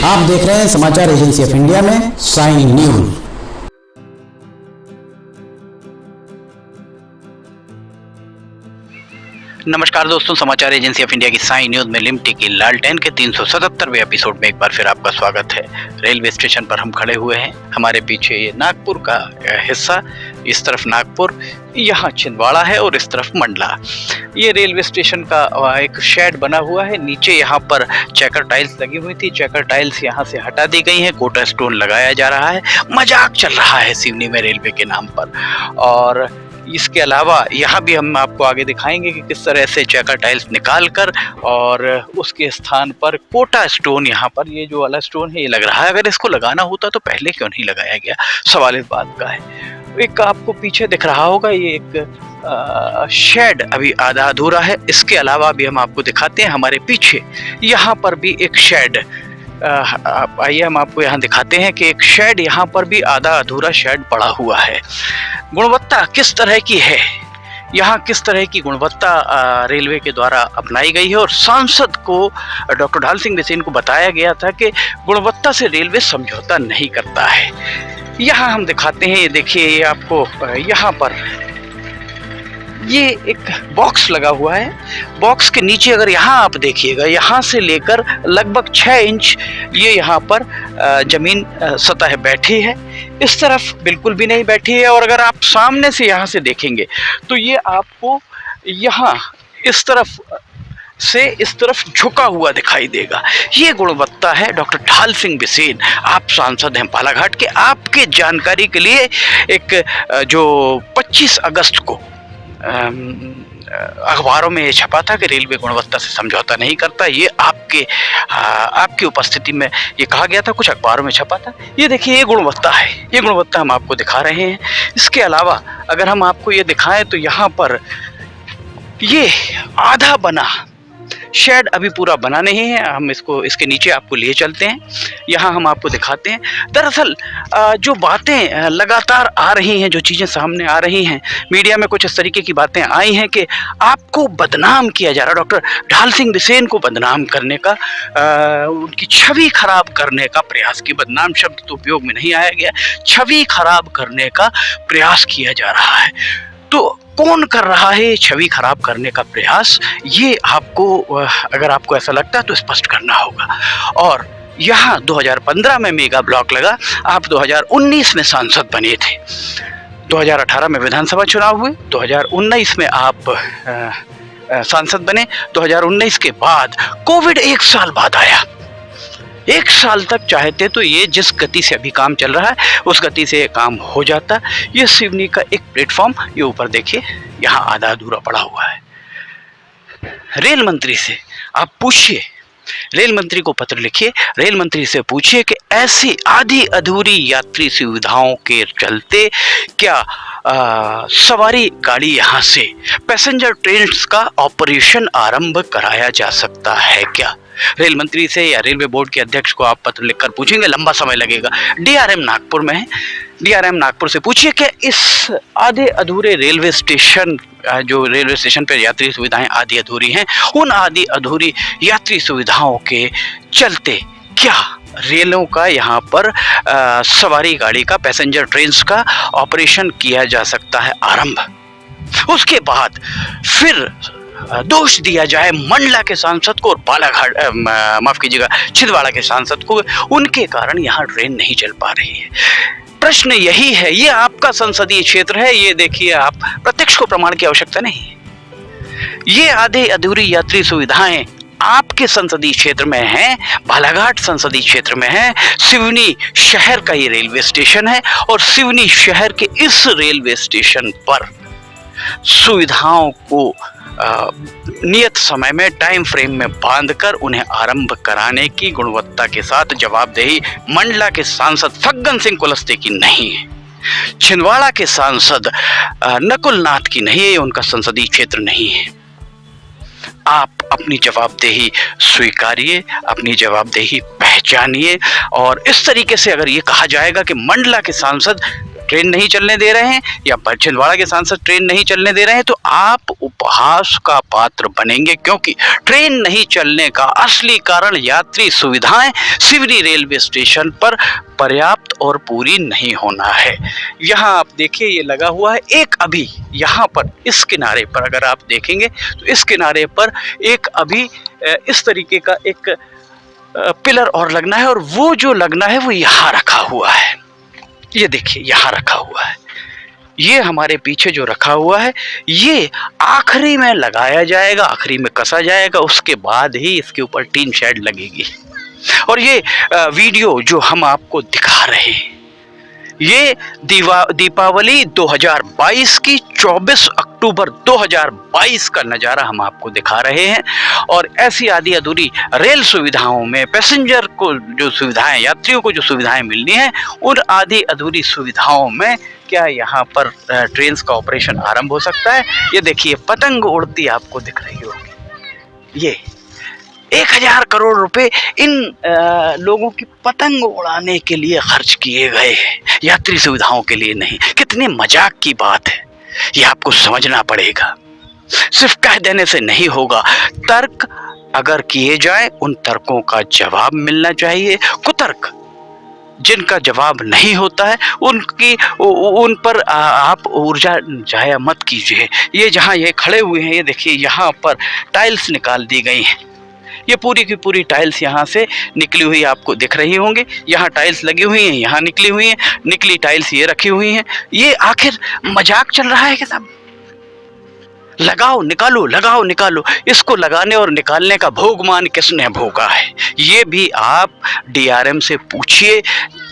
आप देख रहे हैं समाचार एजेंसी ऑफ इंडिया में साई न्यूज। नमस्कार दोस्तों, समाचार एजेंसी ऑफ इंडिया की साई न्यूज में लिमटी की लालटेन के 377वें एपिसोड में एक बार फिर आपका स्वागत है। रेलवे स्टेशन पर हम खड़े हुए हैं। हमारे पीछे ये नागपुर का हिस्सा, इस तरफ नागपुर, यहाँ छिंदवाड़ा है और इस तरफ मंडला। ये रेलवे स्टेशन का एक शेड बना हुआ है। नीचे यहाँ पर चेकर टाइल्स लगी हुई थी, चेकर टाइल्स यहाँ से हटा दी गई हैं, कोटा स्टोन लगाया जा रहा है। मजाक चल रहा है सिवनी में रेलवे के नाम पर। और इसके अलावा यहाँ भी हम आपको आगे दिखाएंगे कि किस तरह से चेकर टाइल्स निकाल कर और उसके स्थान पर कोटा स्टोन, यहाँ पर ये जो वाला स्टोन है ये लग रहा है। अगर इसको लगाना होता तो पहले क्यों नहीं लगाया गया, सवाल इस बात का है। एक आपको पीछे दिख रहा होगा ये एक शेड अभी आधा अधूरा है। इसके अलावा भी हम आपको दिखाते हैं हमारे पीछे यहाँ पर भी एक शेड, आइए हम आपको यहाँ दिखाते हैं कि एक शेड यहाँ पर भी आधा अधूरा शेड पड़ा हुआ है। गुणवत्ता किस तरह की है, यहाँ किस तरह की गुणवत्ता रेलवे के द्वारा अपनाई गई है। और सांसद को डॉक्टर ढाल सिंह बिसेन को बताया गया था कि गुणवत्ता से रेलवे समझौता नहीं करता है। यहाँ हम दिखाते हैं, ये देखिए, ये आपको यहाँ पर ये एक बॉक्स लगा हुआ है। बॉक्स के नीचे अगर यहाँ आप देखिएगा, यहाँ से लेकर लगभग 6 इंच ये यहाँ पर जमीन सतह बैठी है। इस तरफ बिल्कुल भी नहीं बैठी है। और अगर आप सामने से यहाँ से देखेंगे तो ये आपको यहाँ इस तरफ से इस तरफ झुका हुआ दिखाई देगा। ये गुणवत्ता है। डॉक्टर ढाल सिंह बिसेन, आप सांसद हैं बालाघाट के। आपके जानकारी के लिए एक जो 25 अगस्त को अखबारों में ये छपा था कि रेलवे गुणवत्ता से समझौता नहीं करता। ये आपकी उपस्थिति में ये कहा गया था, कुछ अखबारों में छपा था। ये देखिए, ये गुणवत्ता है, ये गुणवत्ता हम आपको दिखा रहे हैं। इसके अलावा अगर हम आपको ये दिखाएं तो यहाँ पर ये आधा बना शेड अभी पूरा बना नहीं है। हम इसको इसके नीचे आपको लिए चलते हैं, यहाँ हम आपको दिखाते हैं। दरअसल जो बातें लगातार आ रही हैं, जो चीज़ें सामने आ रही हैं, मीडिया में कुछ इस तरीके की बातें आई हैं कि आपको बदनाम किया जा रहा है। डॉक्टर ढाल सिंह बिसेन को बदनाम करने का, उनकी छवि खराब करने का प्रयास की, बदनाम शब्द तो उपयोग में नहीं आया गया, छवि खराब करने का प्रयास किया जा रहा है। तो कौन कर रहा है छवि खराब करने का प्रयास, ये आपको, अगर आपको ऐसा लगता है तो स्पष्ट करना होगा। और यहाँ 2015 में मेगा ब्लॉक लगा, आप 2019 में सांसद बने थे, 2018 में विधानसभा चुनाव हुए, 2019 में आप सांसद बने। 2019 के बाद कोविड 1 साल बाद आया। 1 साल तक चाहते तो ये जिस गति से अभी काम चल रहा है उस गति से ये काम हो जाता। ये सिवनी का एक प्लेटफॉर्म, ये ऊपर देखिए, यहाँ आधा अधूरा पड़ा हुआ है। रेल मंत्री से आप पूछिए, रेल मंत्री को पत्र लिखिए, रेल मंत्री से पूछिए कि ऐसी आधी अधूरी यात्री सुविधाओं के चलते क्या सवारी गाड़ी यहाँ से पैसेंजर ट्रेन का ऑपरेशन आरंभ कराया जा सकता है क्या। रेल मंत्री से या रेलवे बोर्ड के अध्यक्ष को आप पत्र लिखकर पूछेंगे, लंबा समय लगेगा। डीआरएम नागपुर में है, डीआरएम नागपुर से पूछिए कि इस आधे अधूरे रेलवे स्टेशन, जो रेलवे स्टेशन पर यात्री सुविधाएं आधी अधूरी हैं, उन आधी अधूरी यात्री सुविधाओं के चलते क्या रेलों का यहाँ पर सवारी गाड़ी का, पैसेंजर ट्रेन्स का ऑपरेशन किया जा सकता है आरंभ। उसके बाद फिर दोष दिया जाए मंडला के सांसद को और बालाघाट, माफ कीजिएगा, छिंदवाड़ा के सांसद को, उनके कारण यहाँ ट्रेन नहीं चल पा रही है। प्रश्न यही है, ये आपका संसदीय क्षेत्र है, ये देखिए, आप प्रत्यक्ष को प्रमाण की आवश्यकता नहीं है। ये आधे अधूरी यात्री सुविधाएं आपके संसदीय क्षेत्र में हैं, बालाघाट संसदीय क्षेत्र में है। सिवनी शहर का ये रेलवे स्टेशन है और सिवनी शहर के इस रेलवे स्टेशन पर सुविधाओं को नियत समय में, टाइम फ्रेम में बांधकर उन्हें आरंभ कराने की गुणवत्ता के साथ जवाबदेही मंडला के सांसद फग्गन सिंह कुलस्ते की नहीं है, छिंदवाड़ा के सांसद नकुल नाथ की नहीं है, उनका संसदीय क्षेत्र नहीं है। आप अपनी जवाबदेही स्वीकारिए, अपनी जवाबदेही पहचानिए। और इस तरीके से अगर ये कहा जाएगा कि मंडला के सांसद ट्रेन नहीं चलने दे रहे हैं या छिंदवाड़ा के सांसद ट्रेन नहीं चलने दे रहे हैं, तो आप उपहास का पात्र बनेंगे, क्योंकि ट्रेन नहीं चलने का असली कारण यात्री सुविधाएं सिवनी रेलवे स्टेशन पर पर्याप्त और पूरी नहीं होना है। यहाँ आप देखिए ये लगा हुआ है, एक अभी यहाँ पर इस किनारे पर अगर आप देखेंगे तो इस किनारे पर एक अभी इस तरीके का एक पिलर और लगना है, और वो जो लगना है वो यहाँ रखा हुआ है। ये देखिए यहाँ रखा हुआ है, ये हमारे पीछे जो रखा हुआ है ये आखिरी में लगाया जाएगा, आखिरी में कसा जाएगा, उसके बाद ही इसके ऊपर टीन शेड लगेगी। और ये वीडियो जो हम आपको दिखा रहे हैं ये दीपावली 2022 की 24 अक्टूबर 2022 का नज़ारा हम आपको दिखा रहे हैं। और ऐसी आधी अधूरी रेल सुविधाओं में पैसेंजर को जो सुविधाएं, यात्रियों को जो सुविधाएं मिलनी है, उन आधी अधूरी सुविधाओं में क्या यहाँ पर ट्रेन का ऑपरेशन आरंभ हो सकता है। ये देखिए पतंग उड़ती आपको दिख रही होगी, ये 1000 करोड़ रुपए इन लोगों की पतंग उड़ाने के लिए खर्च किए गए हैं, यात्री सुविधाओं के लिए नहीं। कितने मजाक की बात है, ये आपको समझना पड़ेगा। सिर्फ कह देने से नहीं होगा, तर्क अगर किए जाए उन तर्कों का जवाब मिलना चाहिए। कुतर्क जिनका जवाब नहीं होता है उन पर आप ऊर्जा जाया मत कीजिए। ये जहाँ ये खड़े हुए हैं, ये देखिए यहाँ पर टाइल्स निकाल दी गई हैं, ये पूरी की पूरी टाइल्स यहाँ से निकली हुई आपको दिख रही होंगी। यहाँ टाइल्स लगी हुई हैं, यहाँ निकली हुई हैं, निकली टाइल्स ये रखी हुई हैं। ये आखिर मजाक चल रहा है कि सब लगाओ निकालो, लगाओ निकालो। इसको लगाने और निकालने का भोगमान किसने भोगा है, ये भी आप डीआरएम से पूछिए,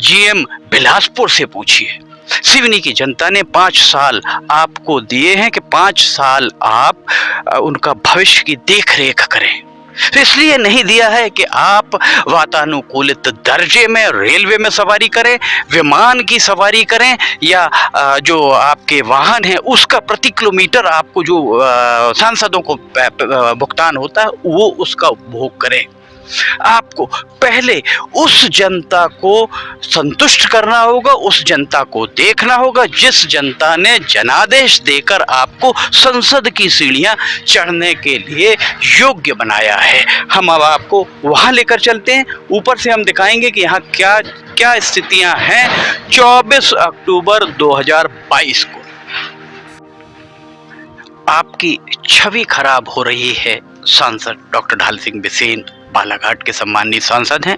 जीएम बिलासपुर से पूछिए। सिवनी की जनता ने 5 साल आपको दिए हैं कि 5 साल आप उनका भविष्य की देख रेख करें। तो इसलिए नहीं दिया है कि आप वातानुकूलित दर्जे में रेलवे में सवारी करें, विमान की सवारी करें, या जो आपके वाहन है उसका प्रति किलोमीटर आपको जो सांसदों को भुगतान होता है वो उसका उपभोग करें। आपको पहले उस जनता को संतुष्ट करना होगा, उस जनता को देखना होगा जिस जनता ने जनादेश देकर आपको संसद की सीढ़ियां चढ़ने के लिए योग्य बनाया है। हम अब आपको वहां लेकर चलते हैं, ऊपर से हम दिखाएंगे कि यहाँ क्या क्या स्थितियां हैं 24 अक्टूबर 2022 को। आपकी छवि खराब हो रही है, सांसद डॉक्टर ढाल सिंह बिसेन बालाघाट के सम्मानित सांसद हैं।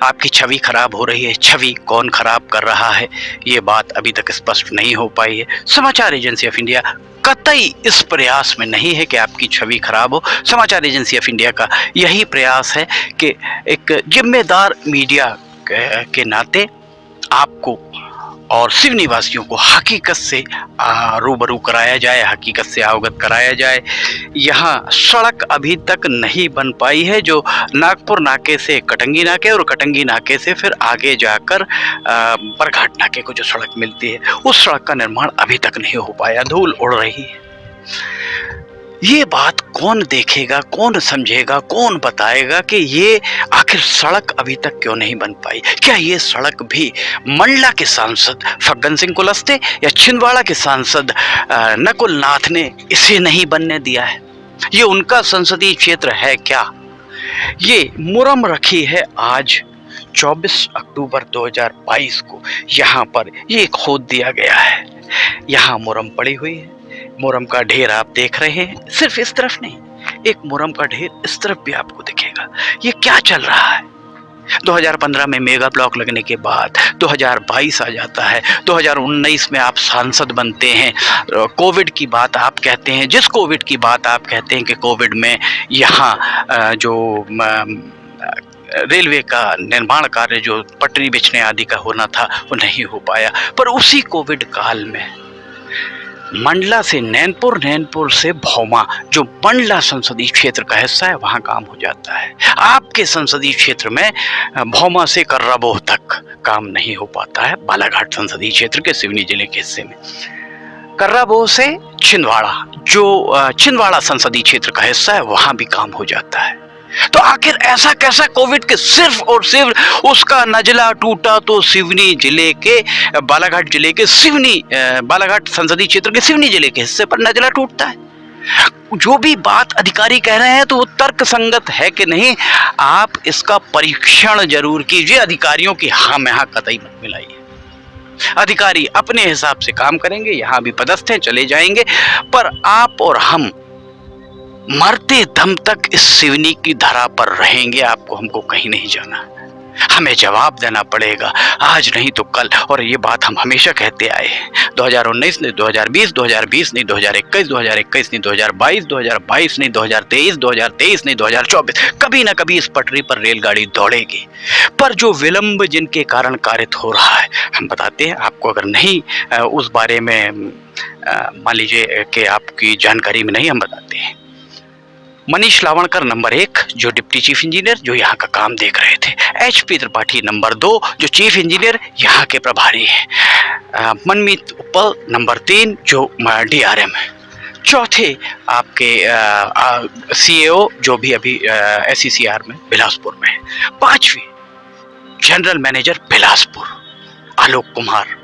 आपकी छवि खराब हो रही है, छवि कौन खराब कर रहा है ये बात अभी तक स्पष्ट नहीं हो पाई है। समाचार एजेंसी ऑफ इंडिया कतई इस प्रयास में नहीं है कि आपकी छवि खराब हो। समाचार एजेंसी ऑफ इंडिया का यही प्रयास है कि एक जिम्मेदार मीडिया के नाते आपको और सिवनी वासियों को हकीकत से रूबरू कराया जाए, हकीकत से अवगत कराया जाए। यहाँ सड़क अभी तक नहीं बन पाई है, जो नागपुर नाके से कटंगी नाके और कटंगी नाके से फिर आगे जाकर बरघाट नाके को जो सड़क मिलती है उस सड़क का निर्माण अभी तक नहीं हो पाया, धूल उड़ रही है। ये बात कौन देखेगा, कौन समझेगा, कौन बताएगा कि ये आखिर सड़क अभी तक क्यों नहीं बन पाई? क्या ये सड़क भी मंडला के सांसद फग्गन सिंह कुलस्ते या छिंदवाड़ा के सांसद नकुल नाथ ने इसे नहीं बनने दिया है? ये उनका संसदीय क्षेत्र है क्या? ये मुरम रखी है आज 24 अक्टूबर 2022 को, यहाँ पर ये खोद दिया गया है, यहाँ मुरम पड़ी हुई है। मुरम का ढेर आप देख रहे हैं, सिर्फ इस तरफ नहीं, एक मुरम का ढेर इस तरफ भी आपको दिखेगा। ये क्या चल रहा है? 2015 में मेगा ब्लॉक लगने के बाद 2022 आ जाता है, 2019 में आप सांसद बनते हैं, कोविड की बात आप कहते हैं, जिस कोविड की बात आप कहते हैं कि कोविड में यहाँ जो रेलवे का निर्माण कार्य जो पटरी बिछने आदि का होना था वो नहीं हो पाया। पर उसी कोविड काल में मंडला से नैनपुर, नैनपुर से भौमा, जो मंडला संसदीय क्षेत्र का हिस्सा है, वहाँ काम हो जाता है। आपके संसदीय क्षेत्र में भौमा से कर्राबोह तक काम नहीं हो पाता है, बालाघाट संसदीय क्षेत्र के सिवनी जिले के हिस्से में। कर्राबोह से छिंदवाड़ा, जो छिंदवाड़ा संसदीय क्षेत्र का हिस्सा है, वहाँ भी काम हो जाता है। तो आखिर ऐसा कैसा कोविड के सिर्फ और सिर्फ उसका नजला टूटा तो सिवनी जिले के बालाघाट जिले के सिवनी बालाघाट संसदीय क्षेत्र के सिवनी जिले के हिस्से पर नजला टूटता है। जो भी बात अधिकारी कह रहे हैं तो वो तर्क संगत है कि नहीं, आप इसका परीक्षण जरूर कीजिए। अधिकारियों की हाँ में हाँ कतई मत मिलाइए। अधिकारी अपने हिसाब से काम करेंगे, यहाँ भी पदस्थ हैं, चले जाएंगे, पर आप और हम मरते दम तक इस सिवनी की धरा पर रहेंगे। आपको हमको कहीं नहीं जाना, हमें जवाब देना पड़ेगा, आज नहीं तो कल। और ये बात हम हमेशा कहते आए हैं, 2019 नहीं 2020, 2020 नहीं 2021, 2021 नहीं 2022, 2022 नहीं 2023, 2023 नहीं 2024, कभी ना कभी इस पटरी पर रेलगाड़ी दौड़ेगी। पर जो विलंब जिनके कारण कारित हो रहा है, हम बताते हैं आपको। अगर नहीं उस बारे में मान लीजिए कि आपकी जानकारी में नहीं, हम बताते हैं। मनीष लावणकर नंबर 1 जो डिप्टी चीफ इंजीनियर जो यहाँ का काम देख रहे थे, HP त्रिपाठी नंबर 2 जो चीफ इंजीनियर यहाँ के प्रभारी हैं, मनमीत उपल नंबर 3 जो DRM है, चौथे आपके CEO जो भी अभी SCCR में बिलासपुर में है, 5वीं जनरल मैनेजर बिलासपुर आलोक कुमार।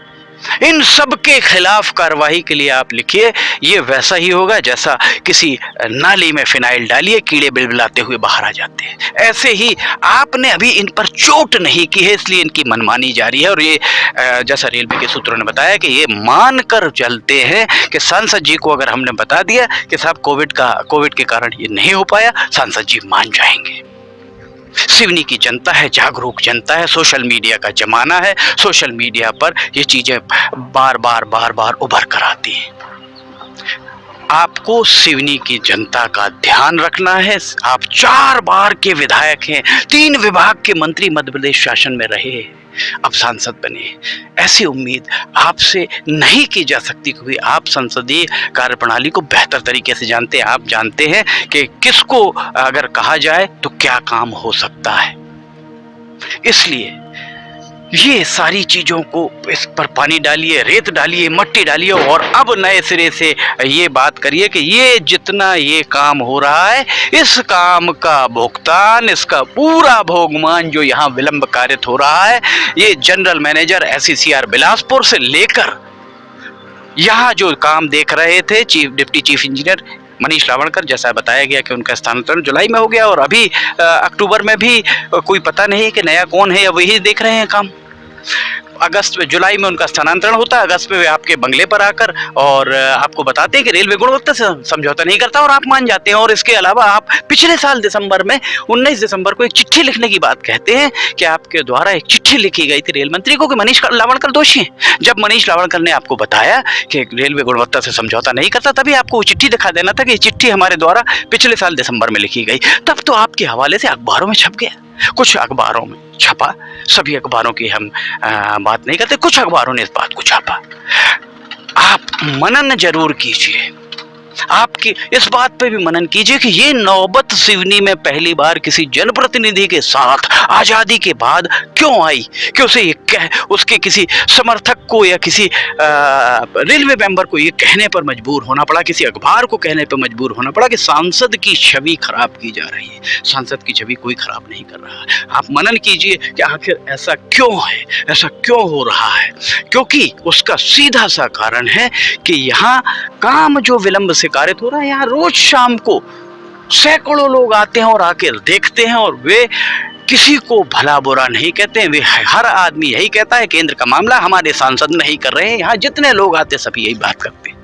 इन सब के खिलाफ कार्रवाई के लिए आप लिखिए। ये वैसा ही होगा जैसा किसी नाली में फिनाइल डालिए, कीड़े बिलबिलाते हुए बाहर आ जाते हैं। ऐसे ही आपने अभी इन पर चोट नहीं की है, इसलिए इनकी मनमानी जारी है। और ये जैसा रेलवे के सूत्रों ने बताया कि ये मानकर चलते हैं कि सांसद जी को अगर हमने बता दिया कि साहब कोविड के कारण ये नहीं हो पाया, सांसद जी मान जाएंगे। सिवनी की जनता है, जागरूक जनता है, सोशल मीडिया का जमाना है, सोशल मीडिया पर ये चीजें बार बार उभर कर आती हैं। आपको सिवनी की जनता का ध्यान रखना है। आप 4 बार के विधायक हैं, 3 विभाग के मंत्री मध्य प्रदेश शासन में रहे, अब सांसद बने। ऐसी उम्मीद आपसे नहीं की जा सकती, क्योंकि आप संसदीय कार्यप्रणाली को बेहतर तरीके से जानते हैं। आप जानते हैं कि किसको अगर कहा जाए तो क्या काम हो सकता है। इसलिए ये सारी चीजों को इस पर पानी डालिए, रेत डालिए, मट्टी डालिए और अब नए सिरे से ये बात करिए कि ये जितना ये काम हो रहा है, इस काम का भुगतान, इसका पूरा भोगमान जो यहाँ विलंब कारित हो रहा है, ये जनरल मैनेजर SCCR बिलासपुर से लेकर यहाँ जो काम देख रहे थे डिप्टी चीफ इंजीनियर मनीष लावणकर, जैसा बताया गया कि उनका स्थानांतरण जुलाई में हो गया और अभी अक्टूबर में भी कोई पता नहीं है कि नया कौन है, या वही देख रहे हैं काम। अगस्त में, जुलाई में उनका स्थानांतरण होता है, अगस्त में वे आपके बंगले पर आकर और आपको बताते हैं कि रेलवे गुणवत्ता से समझौता नहीं करता, और आप मान जाते हैं। और इसके अलावा आप पिछले साल दिसंबर में 19 दिसंबर को एक चिट्ठी लिखने की बात कहते हैं कि आपके द्वारा एक चिट्ठी लिखी गई थी रेल मंत्री को कि मनीष लावणकर दोषी हैं। जब मनीष लावणकर ने आपको बताया कि रेलवे गुणवत्ता से समझौता नहीं करता, तभी आपको वो चिट्ठी दिखा देना था कि ये चिट्ठी हमारे द्वारा पिछले साल दिसंबर में लिखी गई। तब तो आपके हवाले से अखबारों में छप गया, कुछ अखबारों में छपा, सभी अखबारों की हम बात नहीं करते, कुछ अखबारों ने इस बात को छापा। आप मनन जरूर कीजिए, आपकी इस बात पे भी मनन कीजिए कि ये नौबत सिवनी में पहली बार किसी जनप्रतिनिधि के साथ आजादी के बाद क्यों आई कि उसे ये उसके किसी समर्थक को या किसी रेलवे मेंबर को ये कहने पर मजबूर होना पड़ा, किसी अखबार को कहने पर मजबूर होना पड़ा कि सांसद की छवि खराब की जा रही है। सांसद की छवि कोई खराब नहीं कर रहा है। आप मनन कीजिए कि आखिर ऐसा क्यों है, ऐसा क्यों हो रहा है, क्योंकि उसका सीधा सा कारण है कि यहाँ काम जो विलंब से कारित हो रहा है, यहाँ रोज शाम को सैकड़ों लोग आते हैं और आकर देखते हैं, और वे किसी को भला बुरा नहीं कहते हैं। वे हर आदमी यही कहता है केंद्र का मामला हमारे सांसद नहीं कर रहे हैं। यहाँ जितने लोग आते सभी यही बात करते हैं।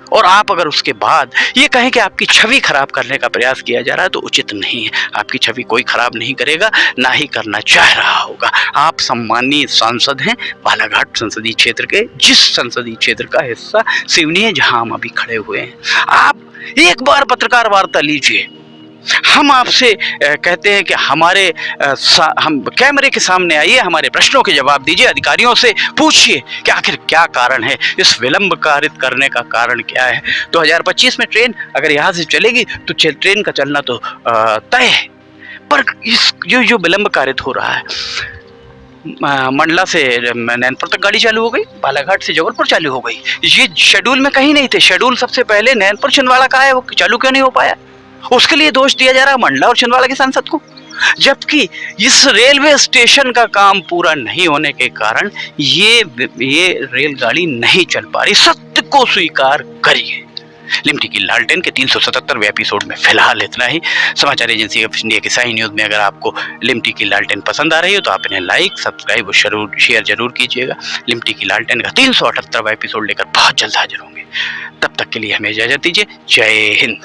और आप अगर उसके बाद ये कहें कि आपकी छवि खराब करने का प्रयास किया जा रहा है तो उचित नहीं है। आपकी छवि कोई खराब नहीं करेगा, ना ही करना चाह रहा होगा। आप सम्मानीय सांसद हैं बालाघाट संसदीय क्षेत्र के, जिस संसदीय क्षेत्र का हिस्सा सिवनी है जहां हम अभी खड़े हुए हैं। आप एक बार पत्रकार वार्ता लीजिए। हम आपसे कहते हैं कि हम कैमरे के सामने आइए, हमारे प्रश्नों के जवाब दीजिए, अधिकारियों से पूछिए कि आखिर क्या कारण है, इस विलंब कारित करने का कारण क्या है। 2025 में ट्रेन अगर यहाँ से चलेगी तो ट्रेन का चलना तो तय है, पर इस जो विलंब कारित हो रहा है, मंडला से नैनपुर तक गाड़ी चालू हो गई, बालाघाट से जबलपुर चालू हो गई। ये शेड्यूल में कहीं नहीं थे। शेड्यूल सबसे पहले नैनपुर छिंदवाड़ा का है, वो चालू क्यों नहीं हो पाया? उसके लिए दोष दिया जा रहा है मंडला और छिंदवाड़ा के सांसद को, जबकि इस रेलवे स्टेशन का काम पूरा नहीं होने के कारण ये रेलगाड़ी नहीं चल पा रही। सत्य को स्वीकार करिए। लिमटी की लालटेन के 377वें एपिसोड में फिलहाल इतना ही। समाचार एजेंसी ऑफ इंडिया की शाही न्यूज में अगर आपको लिमटी की लालटेन पसंद आ रही हो तो आप इन्हें लाइक, सब्सक्राइब और शेयर जरूर कीजिएगा। लिमटी की लालटेन का 378वां एपिसोड लेकर बहुत जल्द हाजिर होंगे। तब तक के लिए हमें इजाजत दीजिए। जय हिंद।